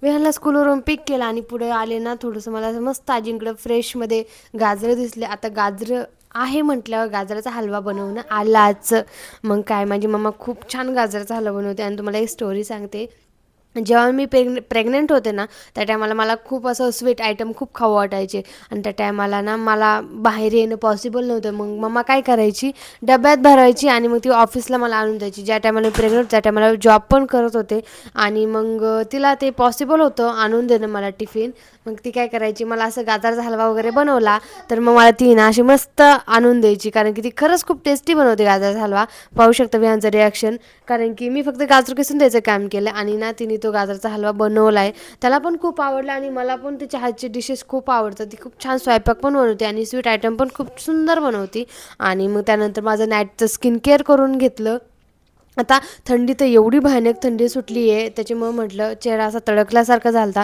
विहानला स्कूलवरून पिक केलं आणि पुढे आले ना, थोडंसं मला असं मस्त आजींकडं फ्रेशमध्ये गाजरं दिसले. आता गाजरं आहे म्हटल्यावर गाजराचा हलवा बनवणं आलाच. मग काय, माझी मम्मा खूप छान गाजराचा हलवा बनवते. आणि तुम्हाला एक स्टोरी सांगते. जेव्हा मी प्रेग्नंट होते ना, त्या टायमाला मला खूप असं स्वीट आयटम खूप खाऊ वाटायचे. आणि त्या टायमाला ना मला बाहेर येणं पॉसिबल नव्हतं. मग मम्मा काय करायची, डब्यात भरायची आणि मग ती ऑफिसला मला आणून द्यायची. ज्या टायमाला मी प्रेग्नंट, त्या टायमाला जॉब पण करत होते. आणि मग तिला ते पॉसिबल होतं आणून देणं मला टिफिन. मग ती काय करायची, मला असं गाजराचा हलवा वगैरे बनवला तर मग मला ती ना अशी मस्त आणून द्यायची. कारण की ती खरंच खूप टेस्टी बनवते गाजराचा हलवा. पाहू शकता विहानचं रिॲक्शन. कारण की मी फक्त गाजर किसून द्यायचं काम केलं आणि ना तिने तो गाजराचा हलवा बनवला आहे. त्याला पण खूप आवडला आणि मला पण तिच्या हातची डिशेस खूप आवडतात. ती खूप छान स्वयंपाक पण बनवते आणि स्वीट आयटम पण खूप सुंदर बनवते. आणि मग त्यानंतर माझं नाईटचं स्किन केअर करून घेतलं. आता थंडी तर एवढी भयानक थंडी सुटली आहे, त्याच्यामुळं म्हटलं चेहरा असा तडकल्यासारखा झाला.